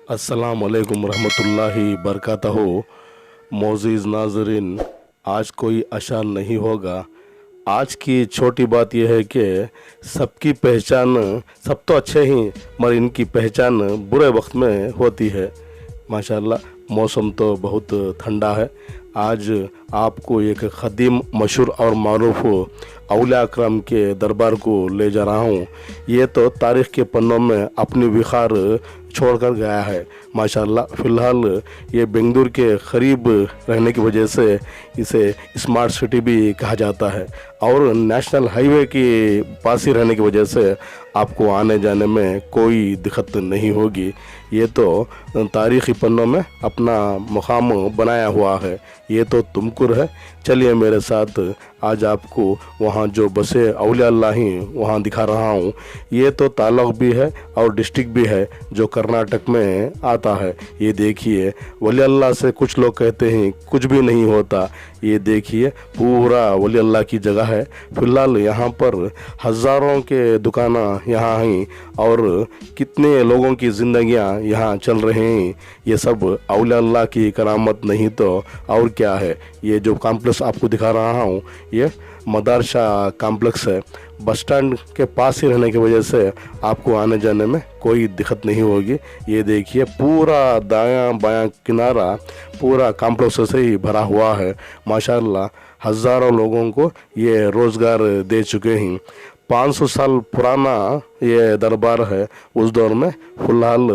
अस्सलाम वालेकुम रहमतुल्लाहि बरकातहू। मोअज़्ज़िज़ नाज़रीन, आज कोई अशान नहीं होगा। आज की छोटी बात यह है कि सबकी पहचान, सब तो अच्छे ही मगर इनकी पहचान बुरे वक्त में होती है। माशाल्लाह मौसम तो बहुत ठंडा है। आज आपको एक ख़दीम मशहूर और मारूफ औलिया अकरम के दरबार को ले जा रहा हूँ। ये तो तारीख़ के पन्नों में अपनी विखार छोड़कर गया है। माशाल्लाह फ़िलहाल ये बेंगलुरु के करीब रहने की वजह से इसे स्मार्ट सिटी भी कहा जाता है और नेशनल हाईवे के पास ही रहने की वजह से आपको आने जाने में कोई दिक्कत नहीं होगी। ये तो तारीख़ी पन्नों में अपना मुकाम बनाया हुआ है। ये तो तुमकुर है। चलिए मेरे साथ, आज आपको वहाँ जो बसे औलिया अल्लाह ही वहाँ दिखा रहा हूँ। ये तो ताल्लुक़ भी है और डिस्ट्रिक्ट भी है जो कर्नाटक में आता है। ये देखिए, वली अल्लाह से कुछ लोग कहते हैं कुछ भी नहीं होता। ये देखिए पूरा वली अल्लाह की जगह है। फ़िलहाल यहाँ पर हज़ारों के दुकाना यहाँ हैं और कितने लोगों की ज़िंदगियाँ यहाँ चल रहे हैं। ये सब औलिया अल्लाह की करामत नहीं तो और क्या है। ये जो कॉम्प्लेक्स आपको दिखा रहा हूँ ये मदरसा कॉम्प्लेक्स है। बस स्टैंड के पास ही रहने की वजह से आपको आने जाने में कोई दिक्कत नहीं होगी। ये देखिए पूरा दायां बायां किनारा पूरा कॉम्प्लेक्स से ही भरा हुआ है। माशाल्लाह हज़ारों लोगों को ये रोज़गार दे चुके हैं। 500 साल पुराना ये दरबार है। उस दौर में फ़िलहाल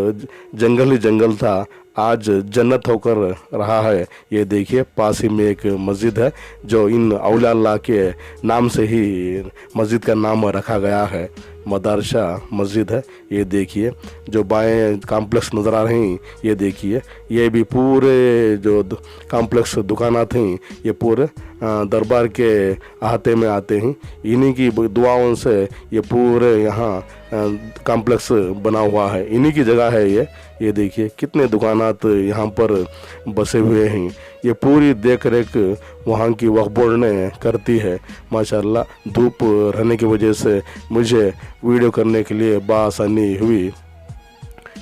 जंगल ही जंगल था, आज जन्नत होकर रहा है। ये देखिए पास ही में एक मस्जिद है जो इन औलिया अल्लाह के नाम से ही मस्जिद का नाम रखा गया है। मदरसा मस्जिद है। ये देखिए जो बाएं कॉम्प्लेक्स नज़र आ रहे हैं, ये देखिए ये भी पूरे जो कॉम्प्लेक्स दुकानात हैं ये पूरे दरबार के अहाते में आते हैं। इन्हीं की दुआओं से ये पूरे यहाँ कॉम्प्लेक्स बना हुआ है। इन्हीं की जगह है ये देखिए कितने दुकानात यहाँ पर बसे हुए हैं। ये पूरी देख रेख वहाँ की वक्फ बोर्ड ने करती है। माशाल्लाह धूप रहने की वजह से मुझे वीडियो करने के लिए बासानी हुई।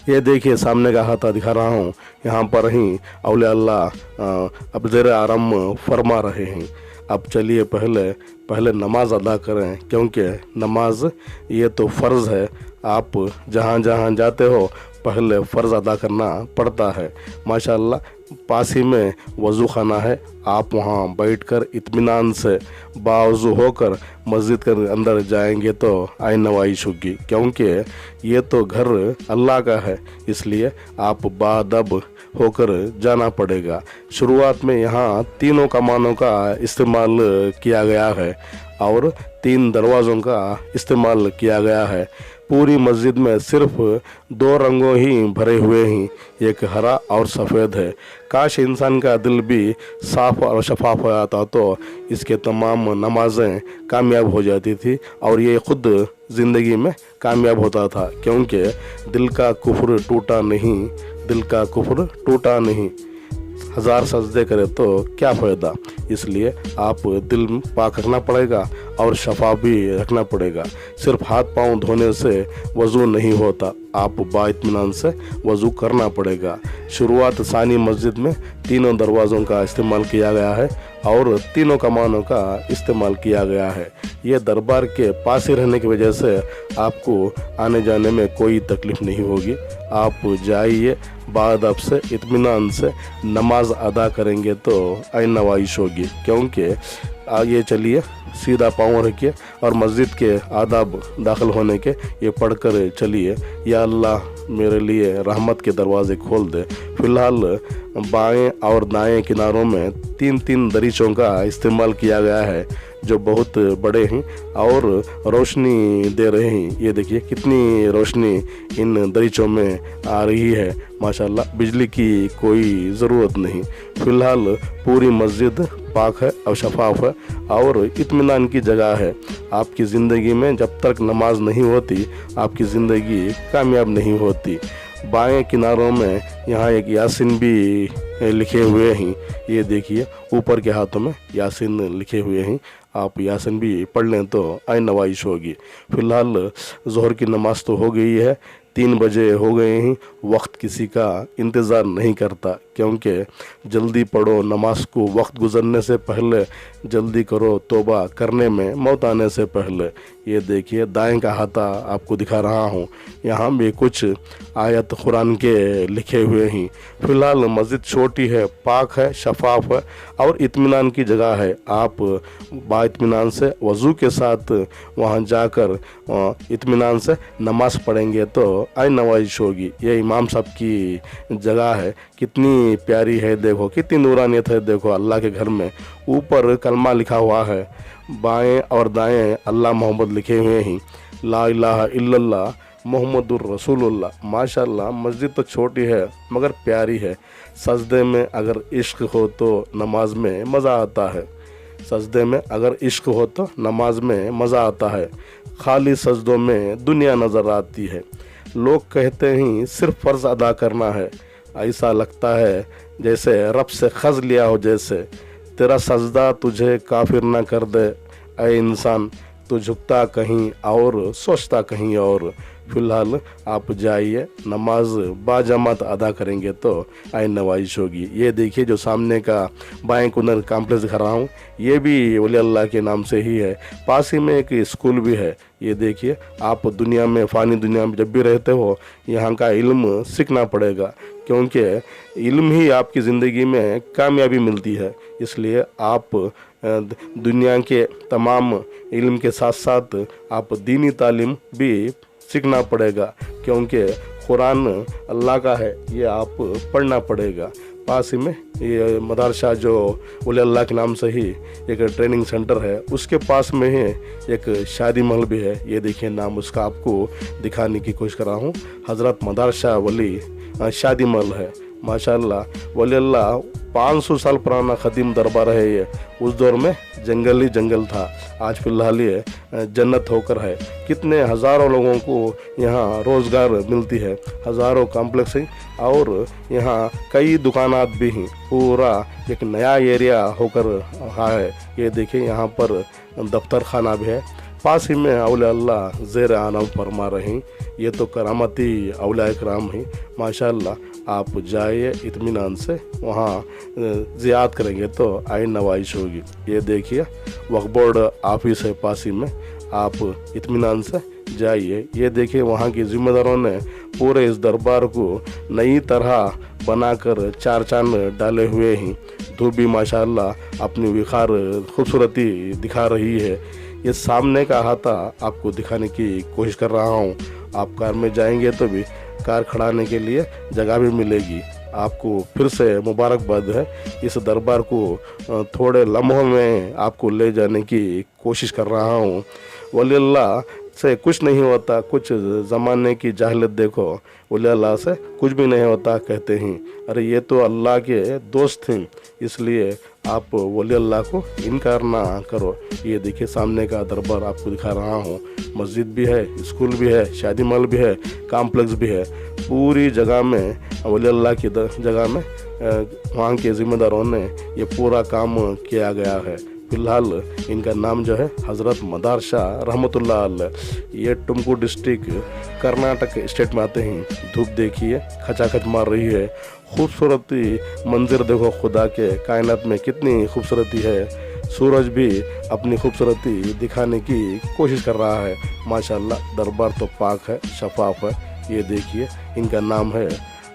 ये देखिए सामने का हाथा दिखा रहा हूँ, यहाँ पर ही औलिया अल्लाह अब ज़ेर आराम फरमा रहे हैं। अब चलिए पहले नमाज अदा करें, क्योंकि नमाज ये तो फ़र्ज़ है। आप जहाँ जहाँ जाते हो पहले फ़र्ज़ अदा करना पड़ता है। माशाल्लाह पास ही में वज़ू खाना है। आप वहाँ बैठकर इत्मीनान से बावज़ू होकर मस्जिद के अंदर जाएंगे तो आइन नवाइश होगी, क्योंकि ये तो घर अल्लाह का है। इसलिए आप बाअदब होकर जाना पड़ेगा। शुरुआत में यहाँ तीनों कमानों का इस्तेमाल किया गया है और 3 दरवाज़ों का इस्तेमाल किया गया है। पूरी मस्जिद में सिर्फ 2 रंगों ही भरे हुए हैं, एक हरा और सफ़ेद है। काश इंसान का दिल भी साफ़ और शफाफ हो जाता तो इसके तमाम नमाज़ें कामयाब हो जाती थी और ये ख़ुद ज़िंदगी में कामयाब होता था, क्योंकि दिल का कुफ्र टूटा नहीं। 1000 सजदे करे तो क्या फ़ायदा। इसलिए आप दिल पाक रखना पड़ेगा और शफा भी रखना पड़ेगा। सिर्फ हाथ पांव धोने से वज़ू नहीं होता, आप बाइत्मीनान से वज़ू करना पड़ेगा। शुरुआत सानी मस्जिद में तीनों दरवाज़ों का इस्तेमाल किया गया है और तीनों कमानों का इस्तेमाल किया गया है। ये दरबार के पास ही रहने की वजह से आपको आने जाने में कोई तकलीफ़ नहीं होगी। आप जाइए बाअदब से इत्मीनान से नमाज अदा करेंगे तो आइन नवाइश होगी। क्योंकि आगे चलिए सीधा पाँव रखिए और मस्जिद के आदाब दाखिल होने के ये पढ़कर चलिए, या अल्लाह मेरे लिए रहमत के दरवाज़े खोल दे। फ़िलहाल बाएं और दाएं किनारों में 3-3 दरीचों का इस्तेमाल किया गया है जो बहुत बड़े हैं और रोशनी दे रहे हैं। ये देखिए कितनी रोशनी इन दरीचों में आ रही है। माशाल्लाह बिजली की कोई ज़रूरत नहीं। फ़िलहाल पूरी मस्जिद पाक है और शफाफ है और इत्मीनान की जगह है। आपकी ज़िंदगी में जब तक नमाज नहीं होती आपकी ज़िंदगी कामयाब नहीं होती। बाएं किनारों में यहाँ एक यासीन भी लिखे हुए हैं। ये देखिए ऊपर के हाथों में यासीन लिखे हुए हैं। आप यासीन भी पढ़ लें तो आइन नवाइश होगी। फ़िलहाल ज़ोहर की नमाज़ तो हो गई है। 3 बजे हो गए हैं, वक्त किसी का इंतज़ार नहीं करता, क्योंकि जल्दी पढ़ो नमाज को वक्त गुजरने से पहले, जल्दी करो तौबा करने में मौत आने से पहले। ये देखिए दाएं का हाथा आपको दिखा रहा हूँ, यहाँ भी कुछ आयत कुरान के लिखे हुए हैं। फ़िलहाल मस्जिद छोटी है, पाक है, शफाफ है और इत्मीनान की जगह है। आप बाइत्मीनान से वज़ू के साथ वहाँ जाकर इत्मीनान से नमाज़ पढ़ेंगे तो आइन नवाजिश होगी। ये इमाम साहब की जगह है, कितनी प्यारी है, देखो कितनी नूरानियत है, देखो अल्लाह के घर में। ऊपर कलमा लिखा हुआ है, बाएं और दाएं अल्लाह मोहम्मद लिखे हुए हैं, ला इलाहा इल्लल्लाह मोहम्मदुर रसूलुल्लाह। माशाल्लाह मस्जिद तो छोटी है मगर प्यारी है। सजदे में अगर इश्क हो तो नमाज में मज़ा आता है, सजदे में अगर इश्क हो तो नमाज में मज़ा आता है। खाली सजदों में दुनिया नज़र आती है। लोग कहते हैं सिर्फ फ़र्ज़ अदा करना है, ऐसा लगता है जैसे रब से खज़ लिया हो जैसे। तेरा सजदा तुझे काफिर ना कर दे ऐ इंसान, तो झुकता कहीं और सोचता कहीं और। फ़िलहाल आप जाइए, नमाज बाजमात अदा करेंगे तो आइन नवाजिश होगी। ये देखिए जो सामने का बाएं कुनर कॉम्प्लेक्स दिखा रहा हूँ, ये भी वली अल्लाह के नाम से ही है। पास ही में एक स्कूल भी है। ये देखिए आप दुनिया में, फ़ानी दुनिया में जब भी रहते हो, यहाँ का इल्म सीखना पड़ेगा, क्योंकि इल्म ही आपकी ज़िंदगी में कामयाबी मिलती है। इसलिए आप दुनिया के तमाम इल्म के साथ साथ आप दीनी तालीम भी सीखना पड़ेगा, क्योंकि कुरान अल्लाह का है, ये आप पढ़ना पड़ेगा। पास ही में ये मदरसा जो वली अल्लाह के नाम से ही एक ट्रेनिंग सेंटर है, उसके पास में ही एक शादी महल भी है। ये देखिए नाम उसका आपको दिखाने की कोशिश कर रहा हूँ, हज़रत मदरसा वली शादी महल है। माशाल्लाह वली अल्लाह 500 साल पुराना ख़दीम दरबार है ये। उस दौर में जंगल ही जंगल था, आज फिलहाल ये जन्नत होकर है। कितने हज़ारों लोगों को यहाँ रोज़गार मिलती है, हज़ारों कॉम्प्लेक्स हैं और यहाँ कई दुकानात भी हैं। पूरा एक नया एरिया होकर है। ये देखिए यहाँ पर दफ्तर खाना भी है। पास ही में औलिया अल्लाह ज़ेर आनम फरमा रहे हैं। ये तो करामती औलिया इकराम हैं। माशाअल्लाह आप जाइए इत्मीनान से, वहाँ ज़ियारत करेंगे तो आइन नवाजिश होगी। ये देखिए वक्फ बोर्ड ऑफिस है पास ही में, आप इत्मीनान से जाइए। ये देखिए वहाँ की ज़िम्मेदारों ने पूरे इस दरबार को नई तरह बनाकर 4 चांद डाले हुए हैं। धूप भी माशाअल्लाह अपनी विखार खूबसूरती दिखा रही है। ये सामने का हाथा आपको दिखाने की कोशिश कर रहा हूँ। आप कार में जाएंगे तो भी कार खड़ाने के लिए जगह भी मिलेगी। आपको फिर से मुबारकबाद है। इस दरबार को थोड़े लम्हों में आपको ले जाने की कोशिश कर रहा हूँ। वली अल्लाह से कुछ नहीं होता, कुछ ज़माने की जाहिलियत देखो, वली अल्लाह से कुछ भी नहीं होता कहते हैं। अरे ये तो अल्लाह के दोस्त हैं, इसलिए आप वली अल्लाह को इनकार ना करो। ये देखिए सामने का दरबार आपको दिखा रहा हूँ। मस्जिद भी है, स्कूल भी है, शादी महल भी है, कॉम्प्लेक्स भी है। पूरी जगह में वली अल्लाह की जगह में वहाँ के ज़िम्मेदारों ने ये पूरा काम किया गया है। फ़िलहाल इनका नाम जो है हज़रत मदरसा रहमतुल्लाह अलैह। ये टुमकुर डिस्ट्रिक्ट कर्नाटक स्टेट में आते हैं। धूप देखिए खचाखच मार रही है। खूबसूरती मंजर देखो, खुदा के कायनात में कितनी खूबसूरती है। सूरज भी अपनी खूबसूरती दिखाने की कोशिश कर रहा है। माशाल्लाह दरबार तो पाक है, शफाफ है। ये देखिए इनका नाम है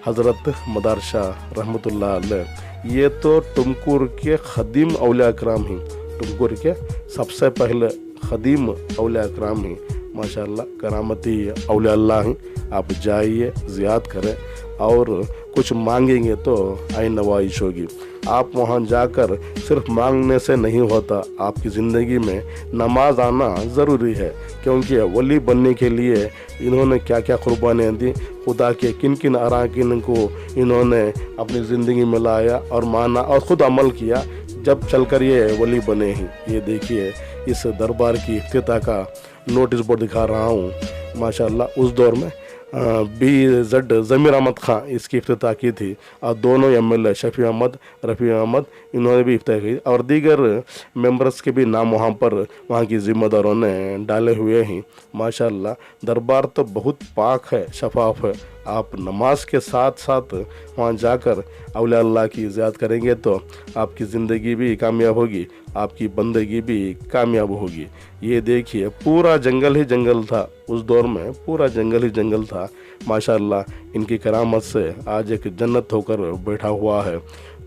हज़रत मदरसा रहमतुल्लाह अलैह। ये तो टुमकुर के ख़दीम औलिया इकराम हैं, टुमकुर के सबसे पहले ख़दीम औलिया इकराम हैं। माशाल्लाह करामती औलिया अल्लाह हैं। आप जाइए, ज़ियारत करें और कुछ मांगेंगे तो आइन नवाजिश होगी। आप वहाँ जाकर सिर्फ मांगने से नहीं होता, आपकी ज़िंदगी में नमाज आना ज़रूरी है, क्योंकि वली बनने के लिए इन्होंने क्या क्या कुर्बानियाँ दी, खुदा के किन किन अराकीन को इन्होंने अपनी ज़िंदगी में लाया और माना और ख़ुद अमल किया, जब चलकर ये वली बने हैं। ये देखिए इस दरबार की इफ्तिताह का नोटिस बोर्ड दिखा रहा हूँ। माशाल्लाह उस दौर में BZ ज़मीर अहमद खां इसकी इफ्तिताह की थी, और दोनों MLA शफी अहमद, रफ़ी अहमद, इन्होंने भी इफ्तिताह की, और दीगर मेंबर्स के भी नाम वहाँ पर वहाँ की ज़िम्मेदारों ने डाले हुए हैं। माशाल्लाह दरबार तो बहुत पाक है, शफाफ है। आप नमाज के साथ साथ वहाँ जाकर औलिया अल्लाह की ज़ियारत करेंगे तो आपकी ज़िंदगी भी कामयाब होगी, आपकी बंदगी भी कामयाब होगी। ये देखिए पूरा जंगल ही जंगल था, उस दौर में पूरा जंगल ही जंगल था। माशाल्लाह इनकी करामत से आज एक जन्नत होकर बैठा हुआ है।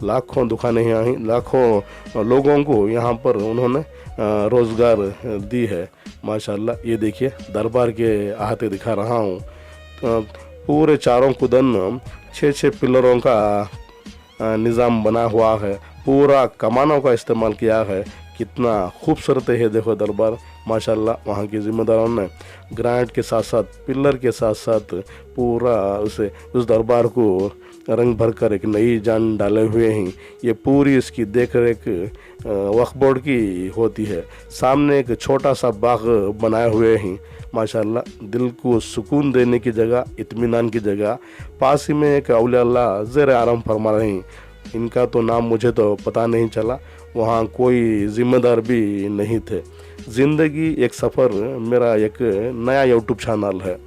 लाखों दुकानें यहाँ हैं, लाखों लोगों को यहाँ पर उन्होंने रोज़गार दी है। माशाल्लाह ये देखिए दरबार के अहाते दिखा रहा हूँ। पूरे चारों कुदन 6-6 पिलरों का निज़ाम बना हुआ है, पूरा कमानों का इस्तेमाल किया है। कितना खूबसूरत है देखो दरबार। माशाल्लाह वहाँ की ज़िम्मेदारों ने ग्रांट के साथ साथ, पिलर के साथ साथ पूरा उस दरबार को रंग भर कर एक नई जान डाले हुए हैं। ये पूरी इसकी देख रेख वक्फ बोर्ड की होती है। सामने एक छोटा सा बाग बनाए हुए हैं। माशाल्लाह दिल को सुकून देने की जगह, इत्मीनान की जगह। पास ही में एक औलिया अल्लाह ज़ेर आराम फरमा रहे हैं। इनका तो नाम मुझे तो पता नहीं चला, वहाँ कोई ज़िम्मेदार भी नहीं थे। ज़िंदगी एक सफ़र मेरा एक नया यूट्यूब चैनल है।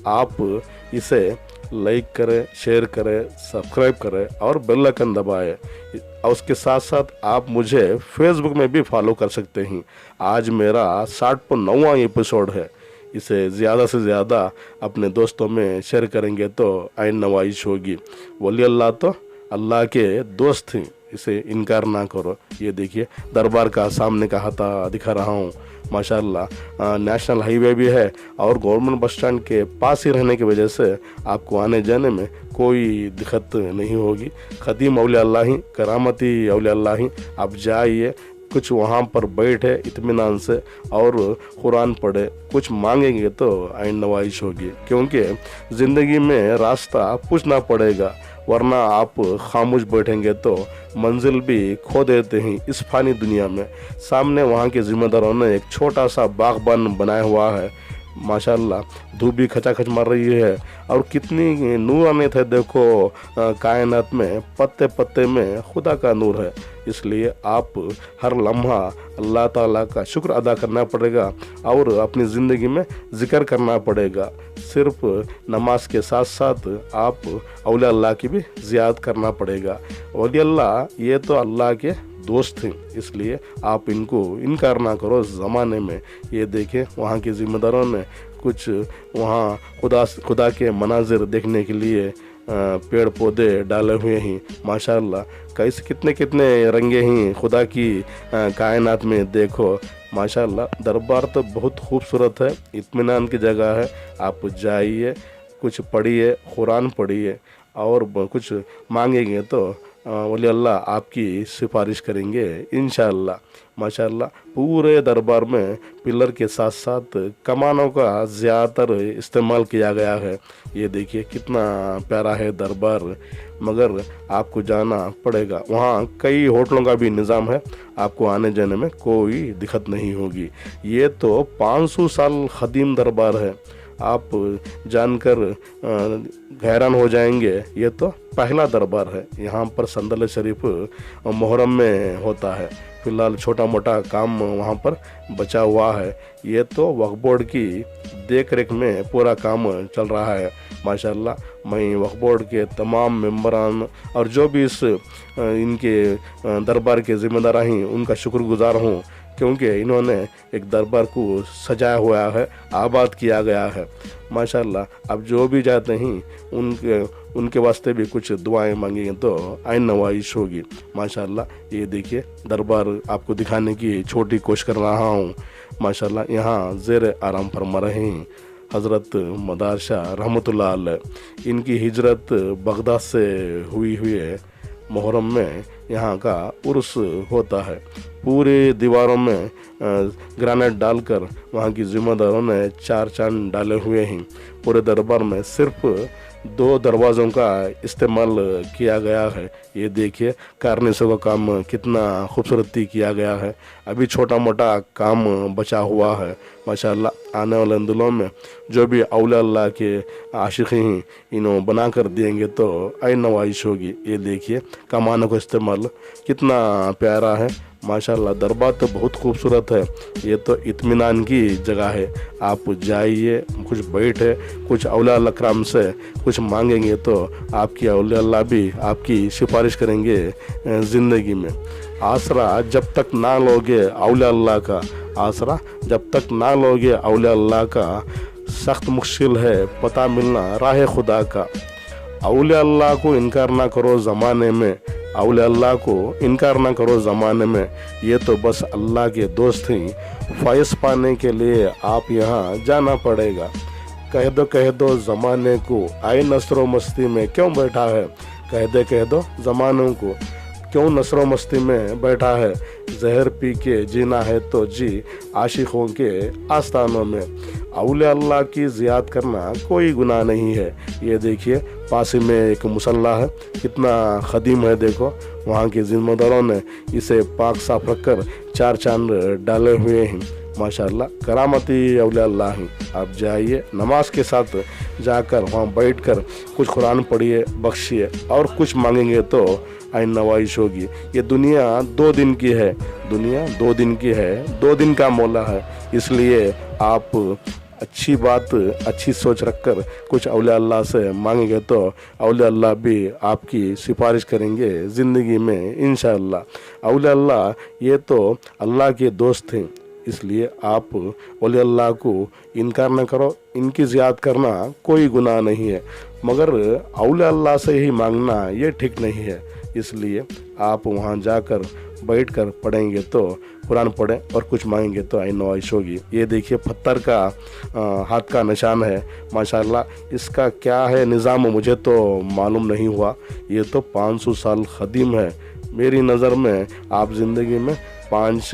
आप इसे लाइक करें, शेयर करें, सब्सक्राइब करें और बेल आइकन दबाएं। और उसके साथ साथ आप मुझे फेसबुक में भी फॉलो कर सकते हैं। आज मेरा 60वां एपिसोड है। इसे ज़्यादा से ज़्यादा अपने दोस्तों में शेयर करेंगे तो आइन नवाइश होगी। वली अल्लाह तो अल्लाह के दोस्त हैं, इसे इनकार ना करो। ये देखिए दरबार का सामने का हाथा दिखा रहा हूँ। माशाल्लाह नेशनल हाईवे भी है और गवर्नमेंट बस स्टैंड के पास ही रहने की वजह से आपको आने जाने में कोई दिक्कत नहीं होगी। ख़दीम औलिया अल्लाह ही, करामती औलिया अल्लाह ही। आप जाइए, कुछ वहाँ पर बैठे इत्मीनान से और कुरान पढ़े, कुछ मांगेंगे तो आइन नवाइश होगी। क्योंकि ज़िंदगी में रास्ता पूछना पड़ेगा, वरना आप खामोश बैठेंगे तो मंजिल भी खो देते हैं इस फानी दुनिया में। सामने वहाँ के ज़िम्मेदारों ने एक छोटा सा बागबान बनाया हुआ है। माशाल्लाह धूप भी खचाखच मार रही है और कितनी नूरानियत है देखो। कायनात में पत्ते पत्ते में खुदा का नूर है। इसलिए आप हर लम्हा अल्लाह ताला का शुक्र अदा करना पड़ेगा और अपनी ज़िंदगी में ज़िक्र करना पड़ेगा। सिर्फ नमाज के साथ साथ आप औलिया अल्लाह की भी ज़ियारत करना पड़ेगा। औलिया अल्लाह ये तो अल्लाह के दोस्त हैं, इसलिए आप इनको इनकार ना करो ज़माने में। ये देखें वहाँ के ज़िम्मेदारों ने कुछ वहाँ खुदा के मनाजिर देखने के लिए पेड़ पौधे डाले हुए हैं। माशाल्लाह कैसे कितने कितने रंगे हैं खुदा की कायनात में देखो। माशाल्लाह दरबार तो बहुत खूबसूरत है, इत्मीनान की जगह है। आप जाइए, कुछ पढ़िए, कुरान पढ़िए और कुछ मांगेंगे तो वली अल्लाह आपकी सिफारिश करेंगे इंशाअल्लाह। माशाअल्लाह पूरे दरबार में पिलर के साथ साथ कमानों का ज़्यादातर इस्तेमाल किया गया है। ये देखिए कितना प्यारा है दरबार, मगर आपको जाना पड़ेगा। वहाँ कई होटलों का भी निज़ाम है, आपको आने जाने में कोई दिक्कत नहीं होगी। ये तो 500 साल ख़दीम दरबार है। आप जानकर हैरान हो जाएंगे। ये तो पहला दरबार है। यहाँ पर संदल शरीफ मुहर्रम में होता है। फ़िलहाल छोटा मोटा काम वहाँ पर बचा हुआ है। ये तो वक्फ बोर्ड की देख रेख में पूरा काम चल रहा है। माशाल्लाह मैं वक्फ बोर्ड के तमाम मेंबरान और जो भी इस इनके दरबार के ज़िम्मेदार हैं उनका शुक्रगुजार हूँ, क्योंकि इन्होंने एक दरबार को सजाया हुआ है, आबाद किया गया है। माशाल्लाह अब जो भी जाते हैं उनके वास्ते भी कुछ दुआएं मांगेंगे तो आइन नवाइश होगी। माशाल्लाह ये देखिए दरबार आपको दिखाने की छोटी कोशिश कर रहा हूँ। माशाल्लाह यहाँ ज़ेर आराम फरमा रहे हैं हज़रत मदार शाह रहमतुल्लाह अलैह। इनकी हिजरत बगदाद से हुई है। मुहर्रम में यहाँ का उर्स होता है। पूरी दीवारों में ग्रेनाइट डालकर वहाँ की जिम्मेदारों ने 4 चांद डाले हुए हैं। पूरे दरबार में सिर्फ 2 दरवाज़ों का इस्तेमाल किया गया है। ये देखिए कार्निसों का काम कितना खूबसूरती किया गया है। अभी छोटा मोटा काम बचा हुआ है। माशाल्लाह आने वाले दिनों में जो भी औलिया अल्लाह के आशिक़ हैं इन्हों बना कर देंगे तो आई नवाइश होगी। ये देखिए कमानों का इस्तेमाल कितना प्यारा है। माशाल्लाह दरबार तो बहुत खूबसूरत है। ये तो इत्मीनान की जगह है। आप जाइए, कुछ बैठे, कुछ औलिया अल्लाह कराम से कुछ मांगेंगे तो आपकी औलिया अल्लाह भी आपकी सिफारिश करेंगे ज़िंदगी में। आसरा जब तक ना लोगे औलिया अल्लाह का, आसरा जब तक ना लोगे औलिया अल्लाह का, सख्त मुश्किल है पता मिलना राह खुदा का। औलिया अल्लाह को इनकार ना करो ज़माने में, औलिया अल्लाह को इनकार ना करो ज़माने में। ये तो बस अल्लाह के दोस्त हैं। फ़ायज़ पाने के लिए आप यहाँ जाना पड़ेगा। कह दो ज़माने को आए नसरो मस्ती में क्यों बैठा है। कह दो ज़मानों को क्यों नसरो मस्ती में बैठा है। जहर पी के जीना है तो जी आशिकों के आस्थानों में। औलिया अल्लाह की ज़ियारत करना कोई गुनाह नहीं है। ये देखिए पास में एक मुसल्ला है, कितना ख़दीम है। देखो वहाँ के ज़िम्मेदारों ने इसे पाक साफ रखकर 4 चांद डाले हुए हैं। माशाल्लाह करामती औलिया अल्लाह हैं। आप जाइए, नमाज के साथ जाकर वहाँ बैठकर कुछ कुरान पढ़िए, बख्शिए और कुछ मांगेंगे तो आइन नवाइश होगी। ये दुनिया 2 दिन की है, दुनिया 2 दिन की है, 2 दिन का मौला है। इसलिए आप अच्छी बात, अच्छी सोच रखकर कुछ औलिया अल्लाह से मांगेंगे तो औलिया अल्लाह भी आपकी सिफारिश करेंगे ज़िंदगी में इंशाअल्लाह। औलिया अल्लाह ये तो अल्लाह के दोस्त हैं। इसलिए आप औलिया अल्लाह को इनकार न करो। इनकी ज़ियारत करना कोई गुनाह नहीं है, मगर औलिया अल्लाह से ही मांगना ये ठीक नहीं है। इसलिए आप वहाँ जाकर बैठकर पढ़ेंगे तो कुरान पढ़ें और कुछ मांगेंगे तो आइन नवाइश होगी। ये देखिए पत्थर का हाथ का निशान है। माशाल्लाह इसका क्या है निज़ाम मुझे तो मालूम नहीं हुआ। ये तो 500 साल ख़दीम है। मेरी नज़र में आप ज़िंदगी में 5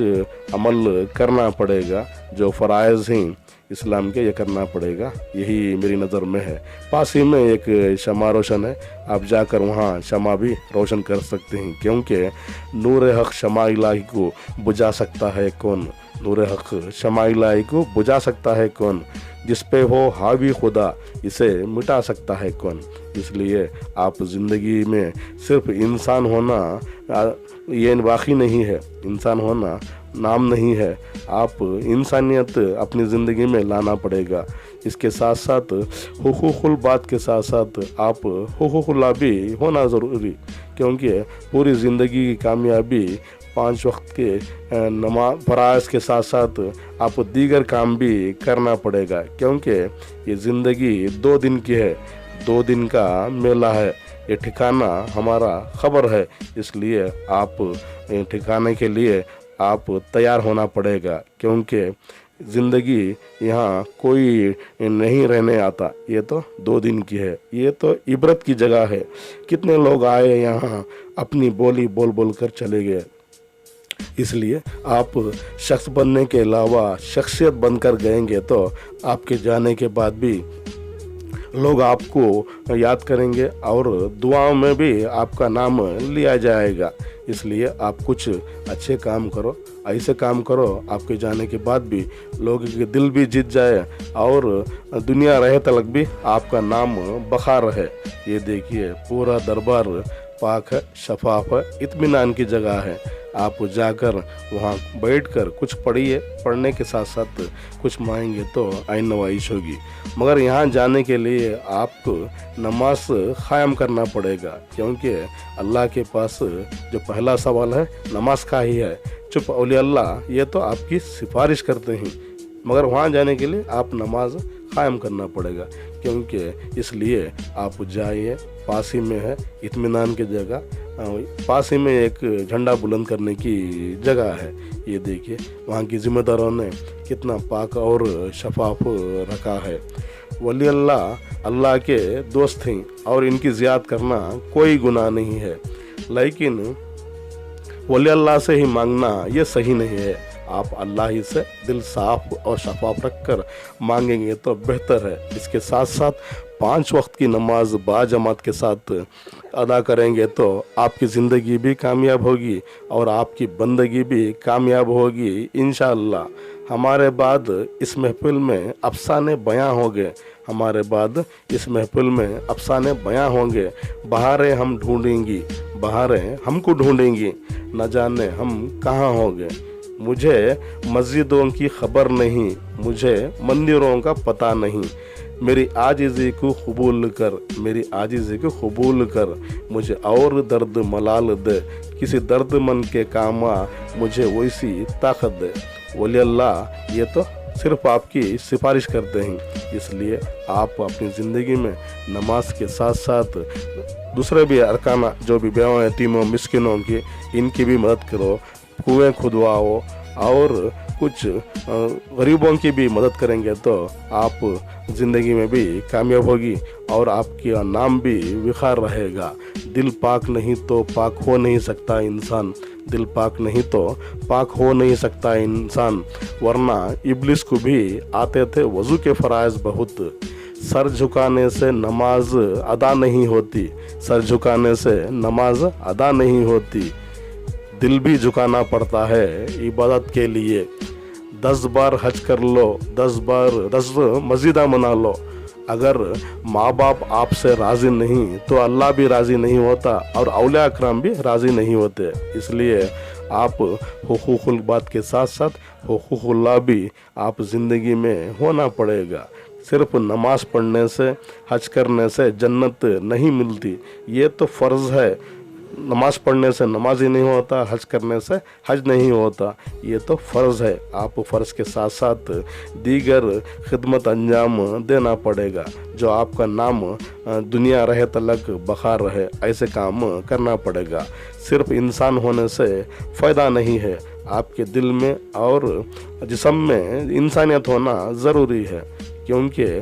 अमल करना पड़ेगा, जो फ़राइज़ हैं इस्लाम के, ये करना पड़ेगा। यही मेरी नज़र में है। पास ही में एक शमा रोशन है, आप जाकर वहाँ शमा भी रोशन कर सकते हैं, क्योंकि नूर हक़ शमा इलाही को बुझा सकता है कौन। नूर हक़ शमा इलाही को बुझा सकता है कौन। जिस पे हो हावी खुदा इसे मिटा सकता है कौन। इसलिए आप ज़िंदगी में सिर्फ इंसान होना ये बाकी नहीं है, इंसान होना नाम नहीं है। आप इंसानियत अपनी ज़िंदगी में लाना पड़ेगा। इसके साथ साथ हुकूकुल बात के साथ साथ आप हुकूकुल्लाह भी होना ज़रूरी, क्योंकि पूरी ज़िंदगी की कामयाबी 5 वक्त के नमाज फ़राइज़ के साथ साथ आप दीगर काम भी करना पड़ेगा, क्योंकि ये ज़िंदगी 2 दिन की है, 2 दिन का मेला है। ये ठिकाना हमारा खबर है। इसलिए आप ठिकाने के लिए आप तैयार होना पड़ेगा, क्योंकि ज़िंदगी यहाँ कोई नहीं रहने आता। ये तो 2 दिन की है। ये तो इबरत की जगह है। कितने लोग आए यहाँ अपनी बोली बोल बोल कर चले गए। इसलिए आप शख्स बनने के अलावा शख्सियत बनकर गएंगे तो आपके जाने के बाद भी लोग आपको याद करेंगे और दुआओं में भी आपका नाम लिया जाएगा। इसलिए आप कुछ अच्छे काम करो, ऐसे काम करो आपके जाने के बाद भी लोगों के दिल भी जीत जाए और दुनिया रहे तलक भी आपका नाम बखार रहे। ये देखिए पूरा दरबार पाक है, शफाफ है, इत्मीनान की जगह है। आप जाकर वहाँ बैठकर कुछ पढ़िए, पढ़ने के साथ साथ कुछ मांगेंगे तो आइन नवाइश होगी। मगर यहाँ जाने के लिए आपको नमाज क़ायम करना पड़ेगा, क्योंकि अल्लाह के पास जो पहला सवाल है नमाज का ही है। चुप औलिया अल्लाह ये तो आपकी सिफारिश करते हैं, मगर वहाँ जाने के लिए आप नमाज क़ायम करना पड़ेगा, क्योंकि इसलिए आप जाइए। पास ही में है इत्मीनान की जगह, पास ही में एक झंडा बुलंद करने की जगह है। ये देखिए वहाँ की ज़िम्मेदारों ने कितना पाक और शफाफ रखा है। वली अल्लाह के दोस्त हैं और इनकी ज़ियारत करना कोई गुनाह नहीं है, लेकिन वली अल्लाह से ही मांगना ये सही नहीं है। आप अल्लाह ही से दिल साफ और शफाफ रख कर मांगेंगे तो बेहतर है। इसके साथ साथ 5 वक्त की नमाज बाजमात के साथ अदा करेंगे तो आपकी ज़िंदगी भी कामयाब होगी और आपकी बंदगी भी कामयाब होगी इंशाअल्लाह। हमारे बाद इस महफिल में अफसाने बयां होंगे, हमारे बाद इस महफिल में अफसाने बयां होंगे। बहारें हम ढूंढेंगी, बहारें हमको ढूंढेंगी, न जाने हम कहाँ होंगे। मुझे मस्जिदों की खबर नहीं, मुझे मंदिरों का पता नहीं। मेरी आजिज़ी को कबूल कर, मेरी आजिज़ी को कबूल कर। मुझे और दर्द मलाल दे, किसी दर्दमंद के काम आ, मुझे वैसी ताकत दे। वली अल्लाह ये तो सिर्फ आपकी सिफारिश करते हैं, इसलिए आप अपनी ज़िंदगी में नमाज के साथ साथ दूसरे भी अरकाना जो भी बेवा यतीमों मिस्किनों की, इनकी भी मदद करो, कुएँ खुदवाओ और कुछ गरीबों की भी मदद करेंगे तो आप ज़िंदगी में भी कामयाब होगी और आपका नाम भी विखार रहेगा। दिल पाक नहीं तो पाक हो नहीं सकता इंसान, दिल पाक नहीं तो पाक हो नहीं सकता इंसान। वरना इब्लिस को भी आते थे वज़ू के फ़राइज़ बहुत। सर झुकाने से नमाज अदा नहीं होती, सर झुकाने से नमाज अदा नहीं होती। दिल भी झुकाना पड़ता है इबादत के लिए। 10 बार हज कर लो, 10 मस्जिदा मना लो। अगर माँ बाप आपसे राज़ी नहीं तो अल्लाह भी राज़ी नहीं होता और औलिया अकराम भी राज़ी नहीं होते। इसलिए आप हुकूकुल बात के साथ साथ हुकूकुल्लाह भी आप ज़िंदगी में होना पड़ेगा। सिर्फ नमाज़ पढ़ने से, हज करने से जन्नत नहीं मिलती, ये तो फ़र्ज़ है। नमाज़ पढ़ने से नमाज ही नहीं होता, हज करने से हज नहीं होता, ये तो फ़र्ज़ है। आप फ़र्ज़ के साथ साथ दीगर खिदमत अंजाम देना पड़ेगा, जो आपका नाम दुनिया रहे तलक बखार रहे, ऐसे काम करना पड़ेगा। सिर्फ इंसान होने से फ़ायदा नहीं है, आपके दिल में और जिस्म में इंसानियत होना ज़रूरी है, क्योंकि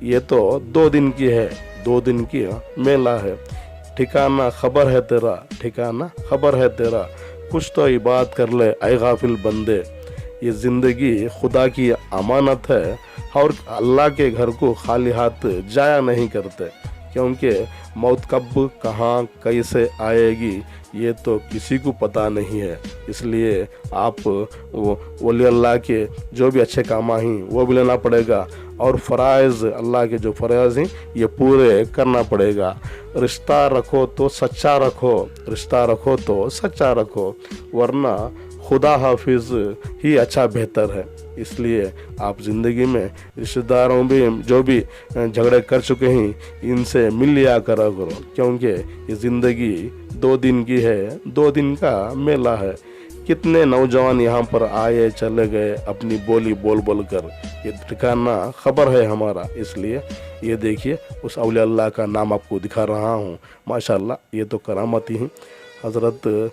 ये तो 2 दिन की है, 2 दिन की मेला है। ठिकाना खबर है तेरा, ठिकाना खबर है तेरा, कुछ तो इबादत कर ले ऐ गाफिल बंदे। ये ज़िंदगी खुदा की अमानत है और अल्लाह के घर को खाली हाथ जाया नहीं करते, क्योंकि मौत कब कहाँ कैसे आएगी ये तो किसी को पता नहीं है। इसलिए आप वो वली अल्लाह के जो भी अच्छे काम हैं वो भी लेना पड़ेगा और फ़राइज़ अल्लाह के जो फ़राइज़ हैं ये पूरे करना पड़ेगा। रिश्ता रखो तो सच्चा रखो, रिश्ता रखो तो सच्चा रखो, वरना खुदा हाफिज़ ही अच्छा बेहतर है। इसलिए आप ज़िंदगी में रिश्तेदारों भी जो भी झगड़े कर चुके हैं इनसे मिल लिया करा करो, क्योंकि ये ज़िंदगी 2 दिन की है, 2 दिन का मेला है। कितने नौजवान यहाँ पर आए चले गए अपनी बोली बोल बोल कर, ये ठिकाना खबर है हमारा। इसलिए ये देखिए उस औलिया अल्लाह का नाम आपको दिखा रहा हूँ, माशाअल्लाह ये तो करामत ही। हज़रत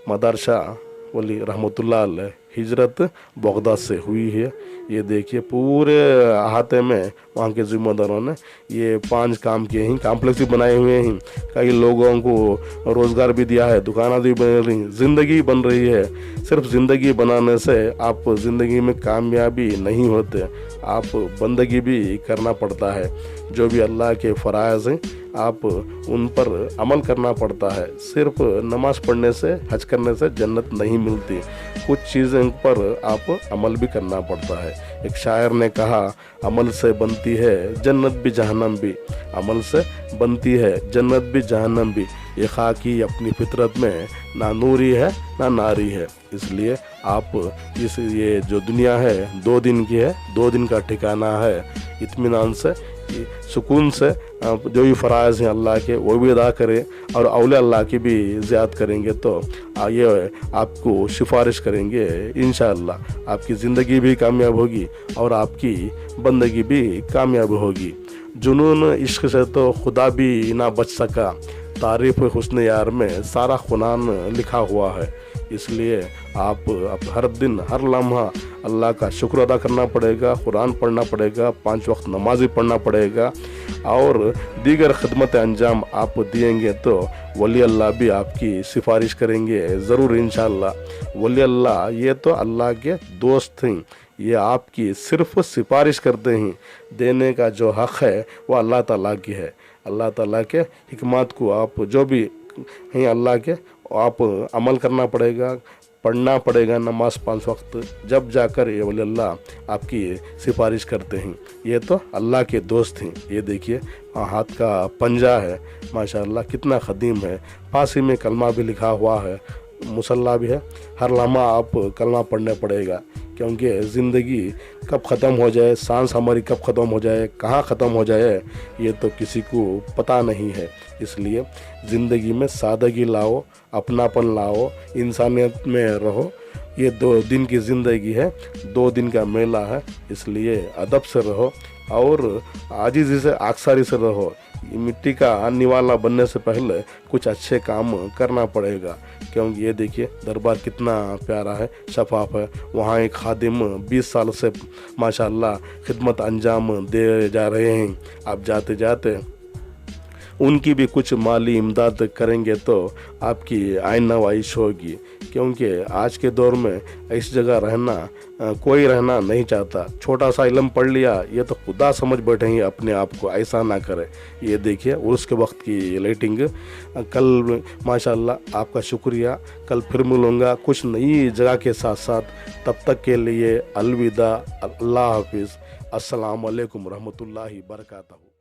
मदार शाह वली रहमतुल्लाह अलैह हिजरत बगदाद से हुई है। ये देखिए पूरे अहाते में वहाँ के ज़िम्मेदारों ने ये 5 काम किए हैं, कॉम्प्लेक्स भी बनाए हुए हैं, कई लोगों को रोज़गार भी दिया है, दुकानें भी बन रही, ज़िंदगी बन रही है। सिर्फ ज़िंदगी बनाने से आप ज़िंदगी में कामयाबी नहीं होते, आप बंदगी भी करना पड़ता है। जो भी अल्लाह के फ़राइज़ हैं आप उन पर अमल करना पड़ता है। सिर्फ नमाज़ पढ़ने से, हज करने से जन्नत नहीं मिलती, कुछ चीज़ों पर आप अमल भी करना पड़ता है। एक शायर ने कहा, अमल से बनती है जन्नत भी जहन्नम भी, अमल से बनती है जन्नत भी जहन्नम भी। ये खाकी अपनी फितरत में ना नूरी है ना नारी है। इसलिए आप ये जो दुनिया है 2 दिन की है, 2 दिन का ठिकाना है। इत्मीनान से, सुकून से जो भी फ़राइज़ हैं अल्लाह के वो भी अदा करें और औलिया अल्लाह की भी ज़ियारत करेंगे तो ये आपको सिफारिश करेंगे इंशाअल्लाह। आपकी ज़िंदगी भी कामयाब होगी और आपकी बंदगी भी कामयाब होगी। जुनून इश्क से तो खुदा भी ना बच सका, तारीफ़ हुस्न यार में सारा कुरान लिखा हुआ है। اس لیے آپ ہر دن ہر لمحہ اللہ کا شکر ادا کرنا پڑے گا، قرآن پڑھنا پڑے گا، 5 وقت نمازی پڑھنا پڑے گا، اور دیگر خدمت انجام آپ دیں گے تو ولی اللہ بھی آپ کی سفارش کریں گے ضرور انشاءاللہ۔ ولی اللہ یہ تو اللہ کے دوست ہیں، یہ آپ کی صرف سفارش کرتے ہیں، دینے کا جو حق ہے وہ اللہ تعالیٰ کی ہے۔ اللہ تعالیٰ کے حکمات کو آپ جو بھی ہیں اللہ کے، آپ عمل کرنا پڑے گا، پڑھنا پڑے گا نماز 5 وقت، جب جا کر یہ ولی اللہ آپ کی سفارش کرتے ہیں۔ یہ تو اللہ کے دوست ہیں۔ یہ دیکھیے ہاتھ کا پنجہ ہے ماشاءاللہ، کتنا قدیم ہے، پاس ہی میں کلمہ بھی لکھا ہوا ہے، مصلی بھی ہے۔ ہر لمحہ آپ کلمہ پڑھنا پڑے گا، کیونکہ زندگی کب ختم ہو جائے، سانس ہماری کب ختم ہو جائے، کہاں ختم ہو جائے، یہ تو کسی کو پتہ نہیں ہے۔ اس لیے زندگی میں سادگی لاؤ، اپناپن لاؤ، انسانیت میں رہو۔ یہ 2 دن کی زندگی ہے، 2 دن کا میلہ ہے، اس لیے ادب سے رہو اور عاجزی سے، آکساری سے رہو۔ مٹی کا آنے والا بننے سے پہلے کچھ اچھے کام کرنا پڑے گا، کیونکہ یہ دیکھیے دربار کتنا پیارا ہے، شفاف ہے۔ وہاں ایک خادم 20 سال سے ماشاءاللہ خدمت انجام دے جا رہے ہیں۔ آپ جاتے جاتے ان کی بھی کچھ مالی امداد کریں گے تو آپ کی عین نوائش ہوگی، کیونکہ آج کے دور میں اس جگہ رہنا کوئی رہنا نہیں چاہتا۔ چھوٹا سا علم پڑھ لیا یہ تو خدا سمجھ بیٹھے ہیں اپنے آپ کو، ایسا نہ کرے۔ یہ دیکھیے عرس کے وقت کی لائٹنگ۔ کل ماشاءاللہ آپ کا شکریہ، کل پھر ملوں گا کچھ نئی جگہ کے ساتھ۔ تب تک کے لیے الوداع، اللہ حافظ، السلام علیکم ورحمۃ اللہ وبرکاتہ۔